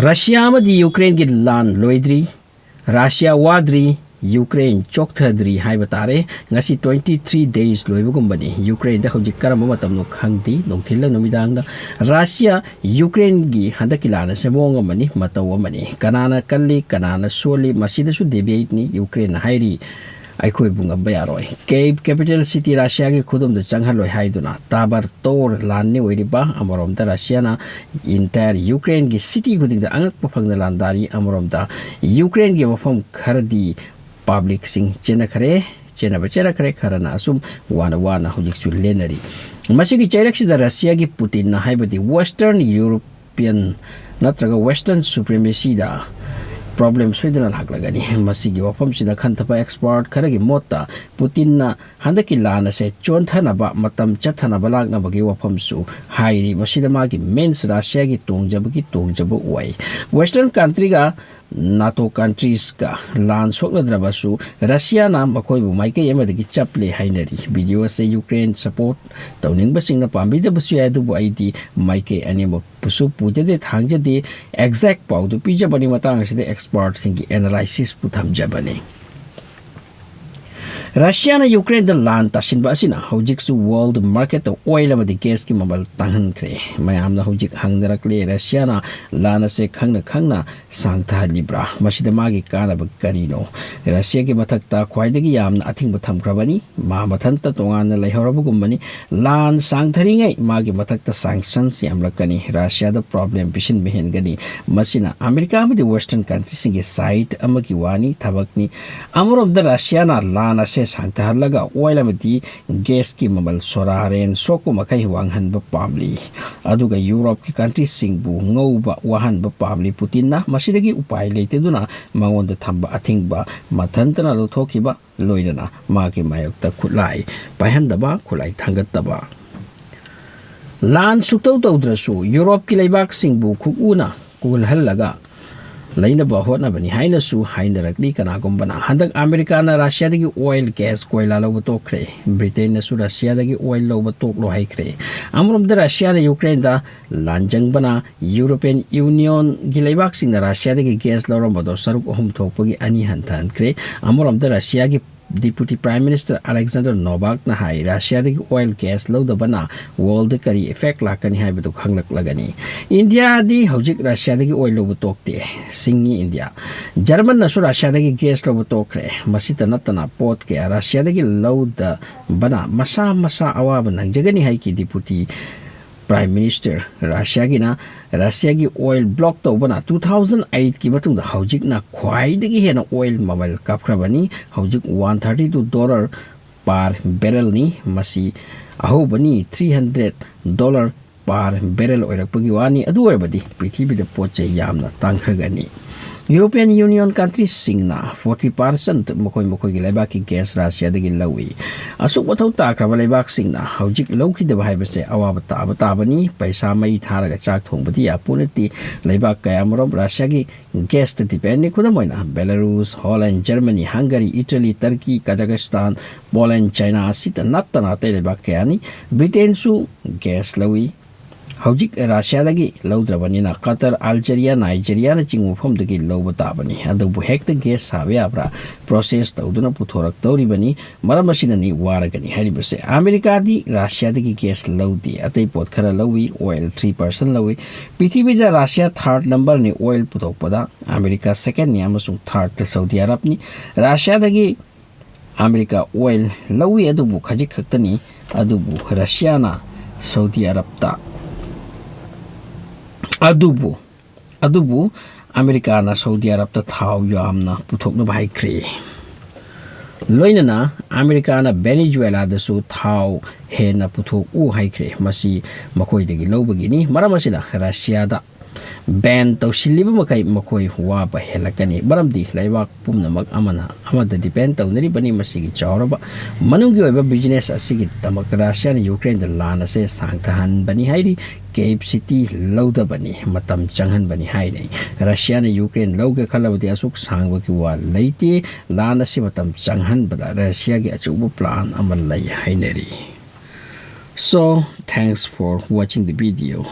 Russia amadi Ukraine gi lan loidri Russia wadri Ukraine chokthadri haiba tare ngasi 23 days loibugumbani Ukraine da hojik karama matam no khangdi nongthil numidang da Russia Ukraine gi handakilana semonga mani mataw mani kanana kalli kanana soli masida su debate ni Ukraine hairi aikoi bunga bayaroi capital city Russia gi khudum da changhaloi haiduna tabar tor lan ni oiriba amorom da Russia na entire Ukraine gi city khuding da angak pafangna landari amorom da Ukraine gi mafam khardi public sing chena khare kharana asum wana hojik chu lenari masigi chairaksi da Russia gi Putin na haibadi western European natraga western supremacy da problem sweden haglagani masigi wafam sida khantapa expert kharagi mota Putin na handaki lana se chonthana ba matam chathana balak na bagi wafam su hairi masida magi mens Russia gi tongjabu wai western country ga NATO countries ka lan sokna drabasu Russia na makoi bu maike yema de chaple hainari video se Ukraine support tawning basing na pambi da basu ya du ID maike animo pusu puje de thangje de exact pau du pija bani matang se de expert singi analysis putham jabani Russia na Ukraine da lan tasin ba sina hojik su world market of oil amadi gas ki mabal tanghan kre mayam na hojik hangdarakle Russia na lana se khangna sangtha libra masida magi kana ba karino Russia ki mathakta khwaidagi yamna athing batham krabani ma mathanta tongan na laiharabu gumbani lan sangtharingai magi mathakta sanctions yamlakani Russia da problem bishin behen gani masina America amadi western countries singi site amagi wani thabakni amorom da Russia na lana se sangta halaga oil amadi gas ki mamal soraren soko makai wanghan ba pamli aduga Europe ki countries singbu ngauba wahan ba pamli Putin na masidagi upai leite duna mangonda thamba athing ba mathantana lo thokiba loidana magi mayokta khulai pahandaba khulai thangataba lan suktau tawdrasu Europe ki leibak singbu khukuna kul halaga laina ba hotna bani haina su haina rakli kana gombana handak America na Russia dagi oil gas koila lo tokre Britain na su Russia dagi oil lo tok lo haikre amrom da Russia na Ukraine da lanjang bana European Union gilaibak sing na Russia dagi gas lo rom do saruk hum thokpagi ani hantan kre amrom da Russia gi Deputy Prime Minister Alexander Novak na hai Russia dagi oil gas lo da bana world kari effect lakani hai betu khanglak lagani India di hojik Russia dagi oil lo tokte singi India German na su Russia dagi gas lo tokre masita natana pot ke Russia dagi lo da bana masa awa banang jagani hai ki Deputy Prime Minister Russia gi oil block to bana 2008 ki matung da hojik na khwai dagi hena oil mobile kapkrabani hojik $132 per barrel ni masi aho bani $300 per barrel oirakpagi wani adu orbadi prithvi da poche yamna tangkhagani European Union countries singna 40% mokoi gileba ki gas Russia dagi lawi asuk wathau ta kraba lebak singna hojik lowki de bhai base awaba bani paisa mai tharaga chak thongbadi apunati lebak kayamrom Russia gi gas te depend ni khudamoina Belarus Holland Germany Hungary Italy Turkey Kazakhstan Poland China asita nattana te lebak kayani Britain su gas lawi hojik Russia dagi lawdrabani na Qatar Algeria Nigeria na chingmu phom dagi lawba tabani adubu hekta gas sabe abra process tawduna puthorak tawri bani maramasina ni waragani haribase America di Russia dagi gas lawdi atei pot khara lawi oil 3% lawi prithvi da Russia third number ni oil puthokpada America second ni amasung third ta Saudi Arab ni Russia dagi America oil lawi adubu khajik khaktani adubu Russia na Saudi Arab ta adubu America na Saudi Arab ta thau yamna puthokna bhai kre loinana America na Venezuela da su thau he na puthok u hai kre masi makoi dagi lobagi ni maramasina Russia da ban to siliba makai makoi wa ba helakani baramdi laibak pumnamak amada depend to nari bani masigi chawraba manungi oiba business asigi tamak Russia na Ukraine da lana se sangthahan bani hairi Cape City lauda bani matam changhan bani haini Russia na Ukraine lauga khalabadi asuk sangwa ki wa leite lana se matam changhan bada Russia gi achubu plan amal lai haineri. So thanks for watching the video.